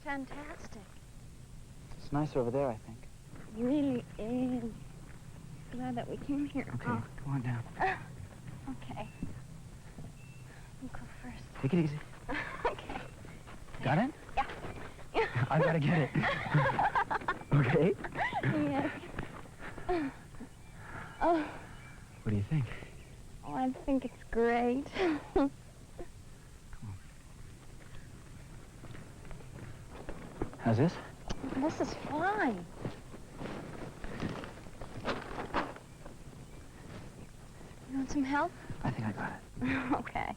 fantastic. It's nicer over there, I think. It really is. Glad that we came here. Okay, come on down. Okay. You go first. Take it easy. Okay. Got it? Yeah. I gotta get it. Okay? Yes. Oh. What do you think? Oh, I think it's great. Come on. How's this? This is fine. You want some help? I think I got it. Okay.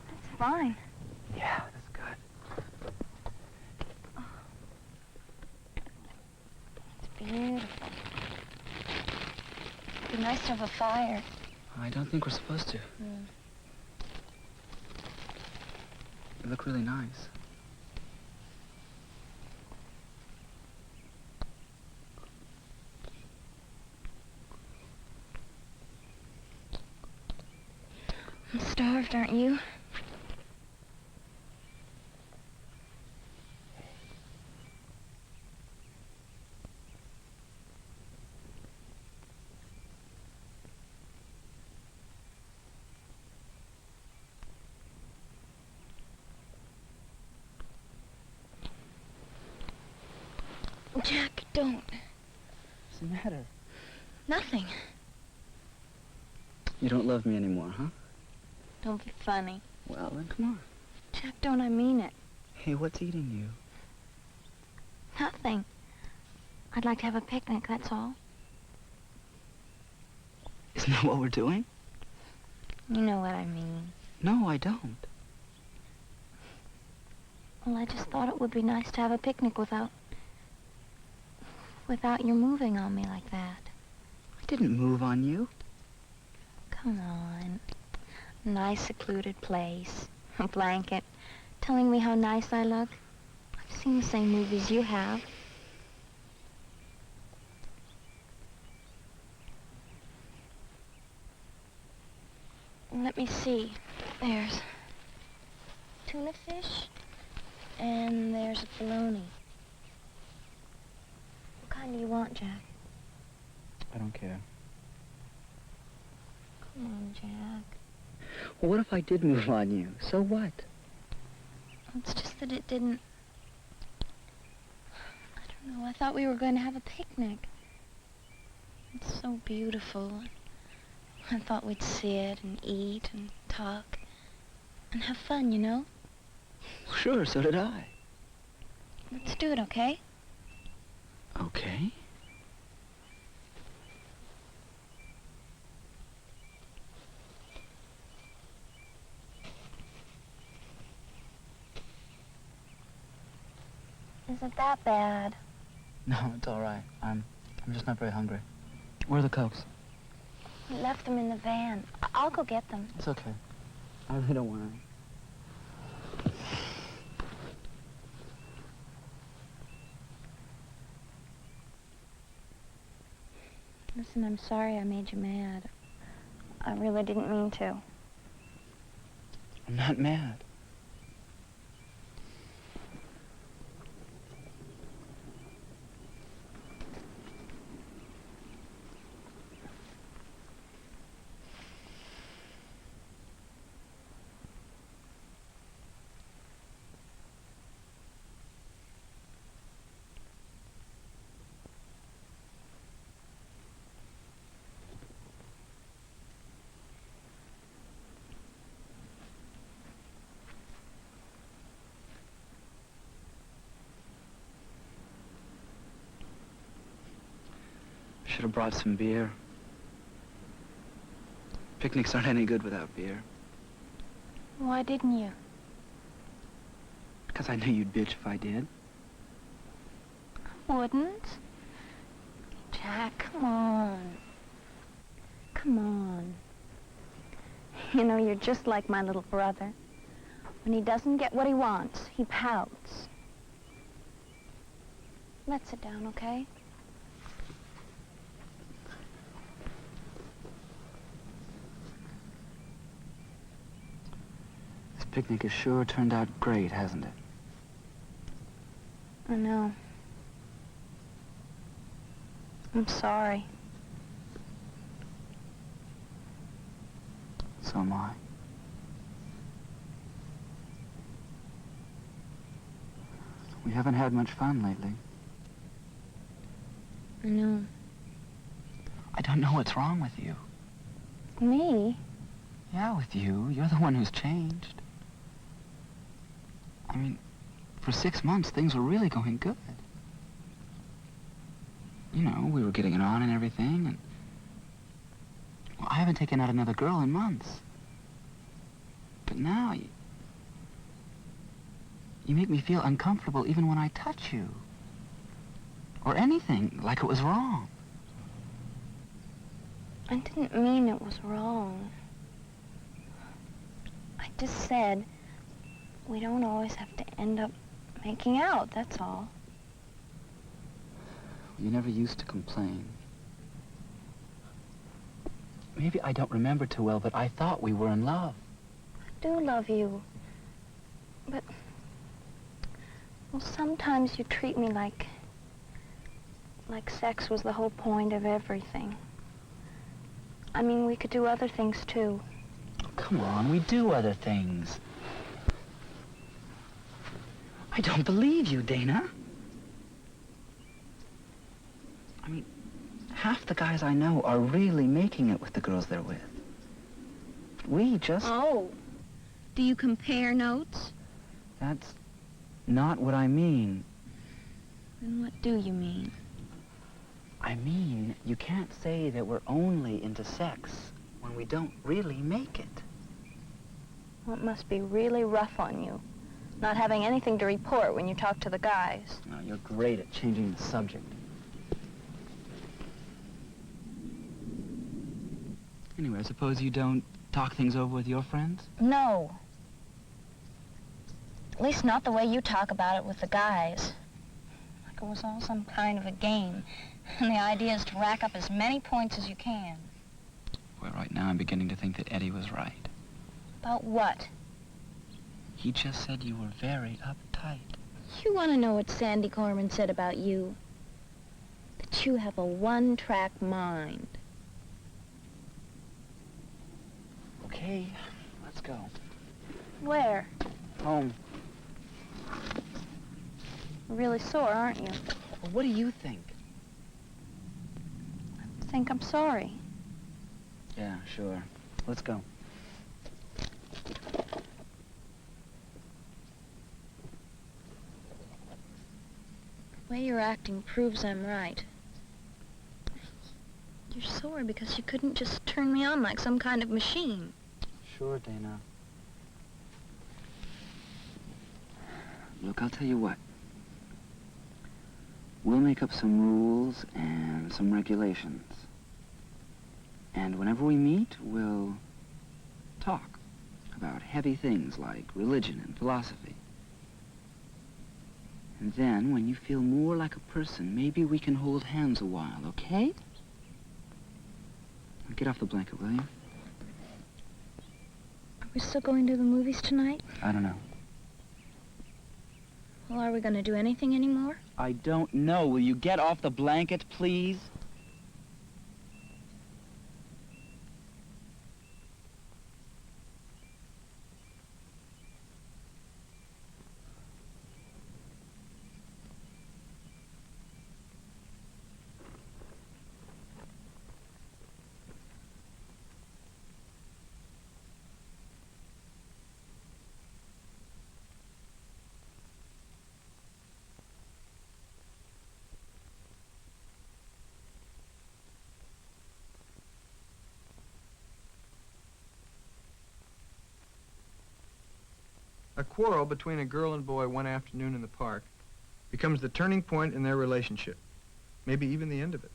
That's fine. Yeah, that's good. It's beautiful. It'd be nice to have a fire. I don't think we're supposed to. You look really nice. I'm starved, aren't you? Jack, don't. What's the matter? Nothing. You don't love me anymore, huh? Don't be funny. Well, then come on. Jack, don't, I mean it. Hey, what's eating you? Nothing. I'd like to have a picnic, that's all. Isn't that what we're doing? You know what I mean. No, I don't. Well, I just thought it would be nice to have a picnic without you moving on me like that. I didn't move on you. Come on. A nice secluded place. A blanket. Telling me how nice I look. I've seen the same movies you have. Let me see. There's tuna fish, and there's a bologna. What kind do you want, Jack? I don't care. Come on, Jack. Well, what if I did move on you? So what? It's just that it didn't... I don't know. I thought we were going to have a picnic. It's so beautiful. I thought we'd sit and eat and talk and have fun, you know? Sure, so did I. Let's do it, okay? Okay. Isn't that bad? No, it's all right. I'm just not very hungry. Where are the Cokes? We left them in the van. I'll go get them. It's okay. I really don't want any. Listen, I'm sorry I made you mad. I really didn't mean to. I'm not mad. Should have brought some beer. Picnics aren't any good without beer. Why didn't you? Because I knew you'd bitch if I did. Wouldn't? Jack, come on. Come on. You know, you're just like my little brother. When he doesn't get what he wants, he pouts. Let's sit down, okay? Picnic has sure turned out great, hasn't it? I know. I'm sorry. So am I. We haven't had much fun lately. I know. I don't know what's wrong with you. Me? Yeah, with you. You're the one who's changed. I mean, for 6 months, things were really going good. You know, we were getting it on and everything, and... Well, I haven't taken out another girl in months. But now, you make me feel uncomfortable even when I touch you. Or anything, like it was wrong. I didn't mean it was wrong. I just said we don't always have to end up making out, that's all. You never used to complain. Maybe I don't remember too well, but I thought we were in love. I do love you. But, well, sometimes you treat me like sex was the whole point of everything. I mean, we could do other things, too. Come on, we do other things. I don't believe you, Dana. I mean, half the guys I know are really making it with the girls they're with. We just... Oh. Do you compare notes? That's not what I mean. Then what do you mean? I mean, you can't say that we're only into sex when we don't really make it. Well, it must be really rough on you, not having anything to report when you talk to the guys. No, you're great at changing the subject. Anyway, I suppose you don't talk things over with your friends? No. At least not the way you talk about it with the guys. Like it was all some kind of a game. And the idea is to rack up as many points as you can. Well, right now I'm beginning to think that Eddie was right. About what? He just said you were very uptight. You want to know what Sandy Corman said about you? That you have a one-track mind. Okay, let's go. Where? Home. You're really sore, aren't you? Well, what do you think? I think I'm sorry. Yeah, sure. Let's go. The way you're acting proves I'm right. You're sore because you couldn't just turn me on like some kind of machine. Sure, Dana. Look, I'll tell you what. We'll make up some rules and some regulations. And whenever we meet, we'll talk about heavy things like religion and philosophy. And then, when you feel more like a person, maybe we can hold hands a while, okay? Get off the blanket, will you? Are we still going to the movies tonight? I don't know. Well, are we going to do anything anymore? I don't know. Will you get off the blanket, please? A quarrel between a girl and boy one afternoon in the park becomes the turning point in their relationship, maybe even the end of it.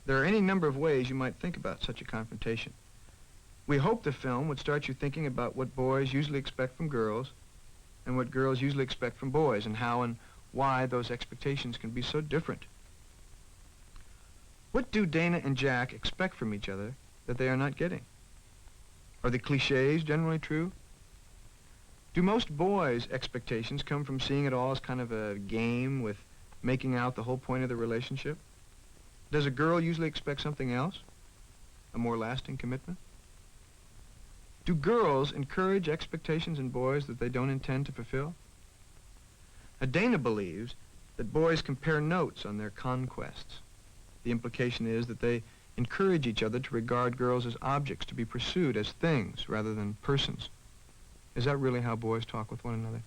There are any number of ways you might think about such a confrontation. We hope the film would start you thinking about what boys usually expect from girls and what girls usually expect from boys, and how and why those expectations can be so different. What do Dana and Jack expect from each other that they are not getting? Are the cliches generally true? Do most boys' expectations come from seeing it all as kind of a game with making out the whole point of the relationship? Does a girl usually expect something else? A more lasting commitment? Do girls encourage expectations in boys that they don't intend to fulfill? Now, Dana believes that boys compare notes on their conquests. The implication is that they encourage each other to regard girls as objects to be pursued, as things rather than persons. Is that really how boys talk with one another?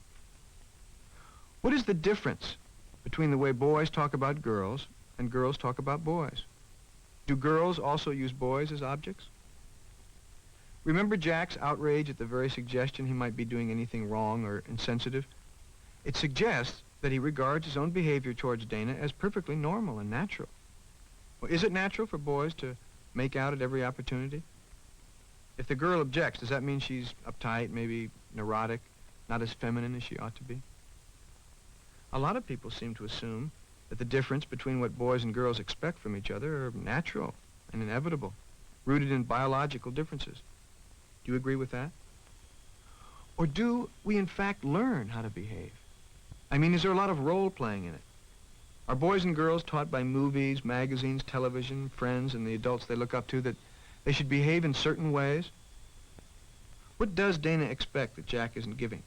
What is the difference between the way boys talk about girls and girls talk about boys? Do girls also use boys as objects? Remember Jack's outrage at the very suggestion he might be doing anything wrong or insensitive? It suggests that he regards his own behavior towards Dana as perfectly normal and natural. Well, is it natural for boys to make out at every opportunity? If the girl objects, does that mean she's uptight, maybe neurotic, not as feminine as she ought to be? A lot of people seem to assume that the difference between what boys and girls expect from each other are natural and inevitable, rooted in biological differences. Do you agree with that? Or do we in fact learn how to behave? I mean, is there a lot of role-playing in it? Are boys and girls taught by movies, magazines, television, friends, and the adults they look up to that they should behave in certain ways? What does Dana expect that Jack isn't giving?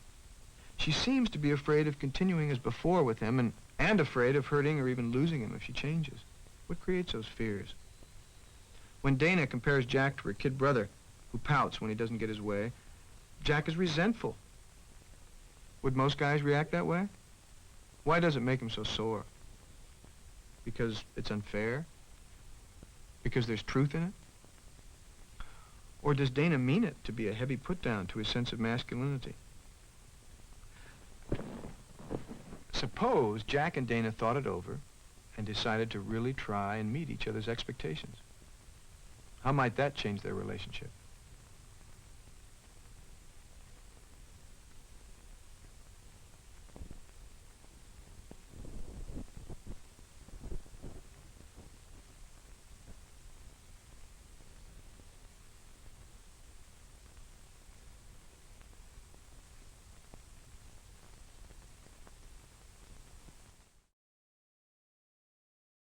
She seems to be afraid of continuing as before with him and afraid of hurting or even losing him if she changes. What creates those fears? When Dana compares Jack to her kid brother, who pouts when he doesn't get his way, Jack is resentful. Would most guys react that way? Why does it make him so sore? Because it's unfair? Because there's truth in it? Or does Dana mean it to be a heavy put-down to his sense of masculinity? Suppose Jack and Dana thought it over and decided to really try and meet each other's expectations. How might that change their relationship?